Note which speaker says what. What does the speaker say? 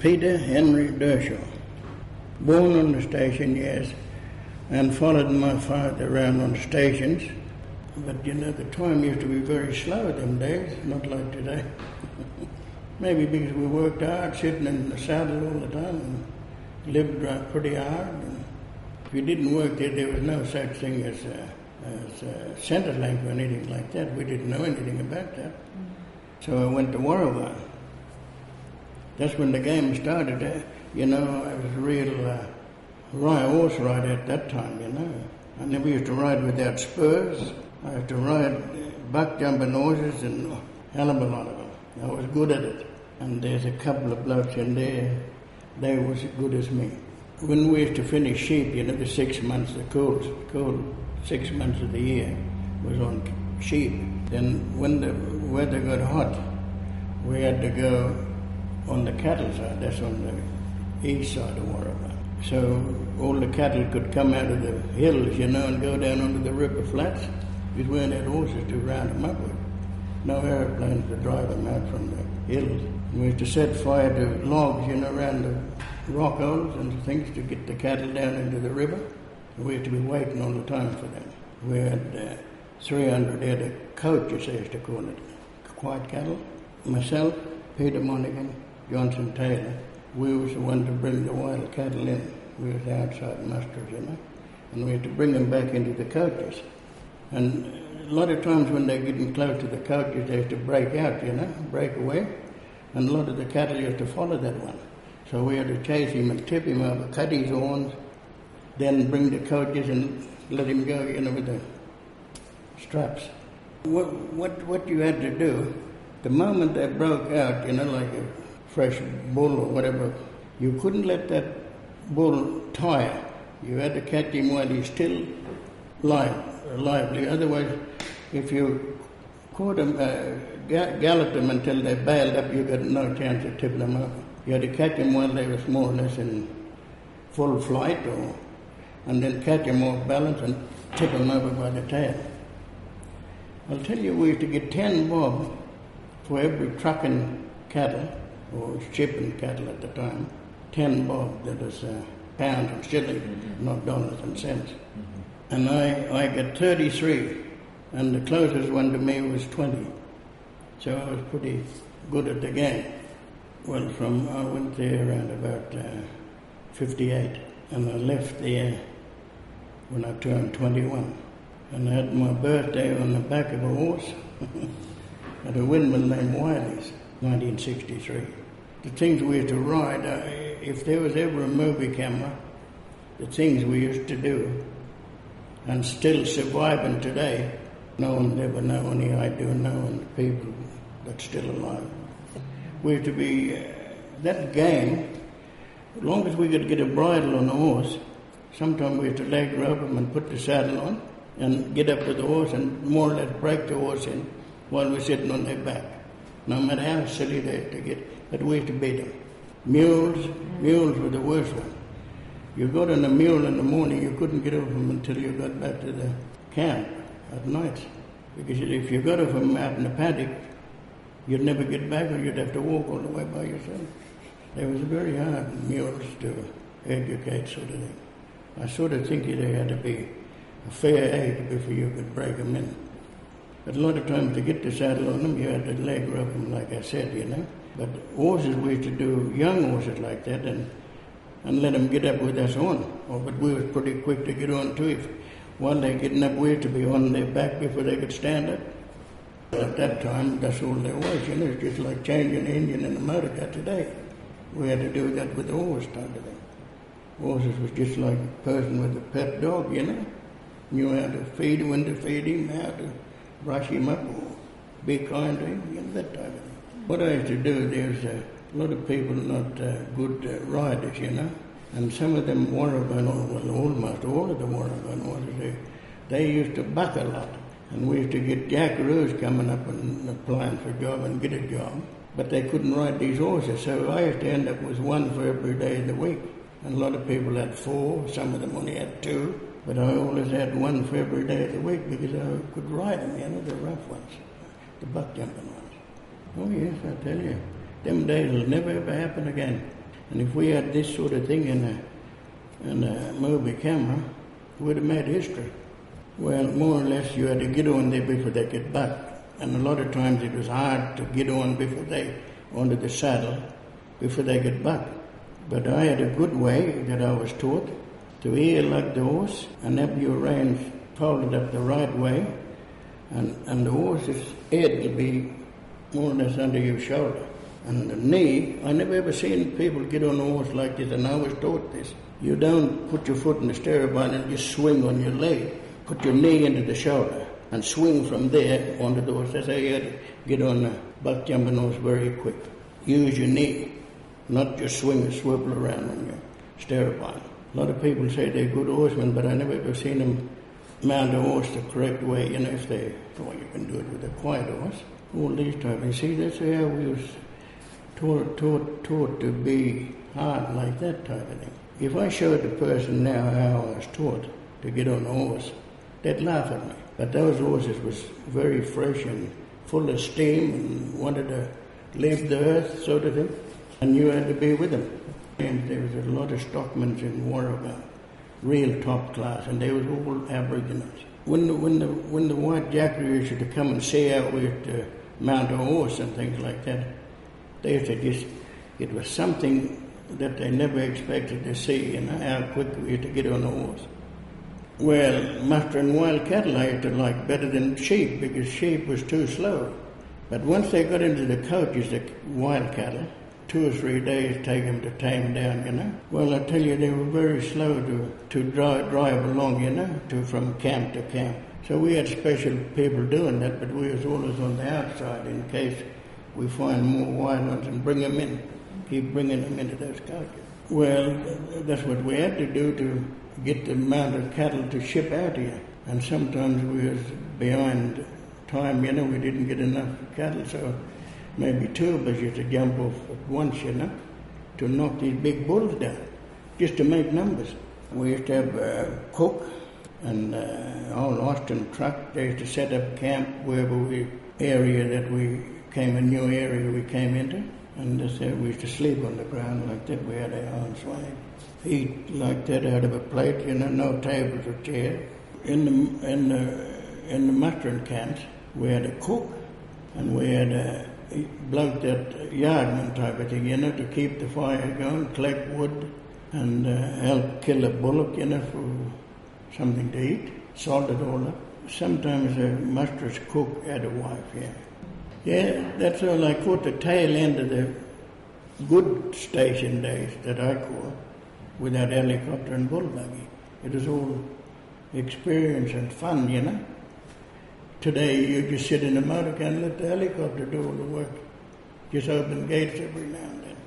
Speaker 1: Peter Henry Derschaw. Born on the station, yes, and followed my father around on stations. But the time used to be very slow them days, not like today. Maybe because we worked hard, sitting in the saddle all the time, and lived pretty hard. And if you didn't work there was no such thing as Centrelink or anything like that. We didn't know anything about that. So I went to Warrawar. That's when the game started. I was a real horse rider at that time, I never used to ride without spurs. I used to ride buck jumping horses and a hell of a lot of them. I was good at it. And there's a couple of blokes in there, they was as good as me. When we used to finish sheep, the 6 months, the cold 6 months of the year was on sheep. Then when the weather got hot, we had to go on the cattle side, that's on the east side of Warrawar. So all the cattle could come out of the hills, and go down onto the river flats, because we had horses to round them up with. No aeroplanes to drive them out from the hills. We used to set fire to logs, around the rock holes and things to get the cattle down into the river. We used to be waiting all the time for them. We had 300 head of coaches, they used to call it, quiet cattle. Myself, Peter Monaghan, Johnson Taylor, we was the one to bring the wild cattle in. We was the outside masters, and we had to bring them back into the coaches. And a lot of times when they're getting close to the coaches, they used to break out, break away. And a lot of the cattle used to follow that one. So we had to chase him and tip him over, cut his horns, then bring the coaches and let him go, with the straps. What you had to do, the moment they broke out, like a fresh bull or whatever, you couldn't let that bull tire. You had to catch him while he's still lively. Otherwise, if you caught him, galloped them until they bailed up, you got no chance of tipping them over. You had to catch them while they was more or less in full flight, and then catch them off balance and tip them over by the tail. I'll tell you, we used to get 10 bob for every trucking cattle, or shipping cattle at the time. 10 bob, that was pounds and shillings, not dollars and cents. And I got 33, and the closest one to me was 20. So I was pretty good at the game. Well, I went there around about 58, and I left there when I turned 21. And I had my birthday on the back of a horse at a windmill named Wiley's, 1963. The things we used to ride, if there was ever a movie camera, the things we used to do, and still surviving today, no one ever know, only I do know, and the people that's still alive. We used to be, that game, as long as we could get a bridle on a horse, sometimes we used to leg rope them and put the saddle on and get up to the horse and more or less break the horse in while we're sitting on their back. No matter how silly they had to get, but we used to beat them. Mules were the worst one. You got on a mule in the morning, you couldn't get off them until you got back to the camp at night. Because if you got off them out in the paddock, you'd never get back, or you'd have to walk all the way by yourself. It was very hard, mules, to educate, sort of thing. I sort of think they had to be a fair age before you could break them in. But a lot of times to get the saddle on them, you had to leg rope them, like I said, But horses, we used to do young horses like that and let them get up with us on. But we was pretty quick to get on too. While they're getting up, we had to be on their back before they could stand up. At that time, that's all there was, It's just like changing an engine in a motor car today. We had to do that with the horse, kind of thing. Horses was just like a person with a pet dog, Knew how to feed him, when to feed him, how to brush him up, or be kind to him, that type of thing. What I used to do, there's a lot of people not good riders, And some of them Warrawar, almost all of the Warrawar horses, they used to buck a lot. And we used to get jackaroos coming up and applying for a job and get a job. But they couldn't ride these horses, so I used to end up with one for every day of the week. And a lot of people had 4, some of them only had 2. But I always had one for every day of the week because I could ride them, the rough ones, the buck jumping ones. Oh yes, I tell you, them days will never ever happen again. And if we had this sort of thing in a movie camera, we'd have made history. Well, more or less you had to get on there before they could buck. And a lot of times it was hard to get on before they, onto the saddle, before they could buck. But I had a good way that I was taught to heel like the horse and have your reins folded up the right way, and the horse's head will be more or less under your shoulder. And the knee, I never ever seen people get on a horse like this, and I was taught this. You don't put your foot in the stirrup and just swing on your leg. Put your knee into the shoulder and swing from there onto the horse. That's how you had to get on a buck jumping horse very quick. Use your knee, not just swing and swivel around on your stirrup iron. A lot of people say they're good horsemen, but I never ever seen them mount a horse the correct way, if they, well, you can do it with a quiet horse. All these type of, see, that's how we was taught to be hard like that type of thing. If I showed the person now how I was taught to get on a horse, they'd laugh at me. But those horses was very fresh and full of steam and wanted to leave the earth, sort of thing, and you had to be with them. And there was a lot of stockmen in Warragul, real top class, and they was all Aboriginals. When the white jackery used to come and see how we used to mount a horse and things like that, they used to just, it was something that they never expected to see, how quick we used to get on a horse. Well, mustering wild cattle I used to like better than sheep, because sheep was too slow. But once they got into the coaches, the wild cattle, 2 or 3 days take them to tame down, Well, I tell you, they were very slow to drive along, from camp to camp. So we had special people doing that, but we was always on the outside in case we find more wild ones and bring them in, keep bringing them into those coaches. Well, that's what we had to do to get the amount of cattle to ship out here. And sometimes we was behind time, we didn't get enough cattle, so maybe 2 of us used to jump off at once, to knock these big bulls down, just to make numbers. We used to have a cook and old Austin truck. They used to set up camp wherever new area we came into. And we used to sleep on the ground like that. We had our own swag. Eat like that out of a plate, no tables or chairs. In the mustering camps, we had a cook and we had a bloke that yardman type of thing, to keep the fire going, collect wood and help kill a bullock, for something to eat, salt it all up. Sometimes a muster's cook had a wife, Yeah, that's all I caught the tail end of the good station days that I caught without helicopter and bull buggy. It was all experience and fun, Today you just sit in a motor car and let the helicopter do all the work. Just open gates every now and then.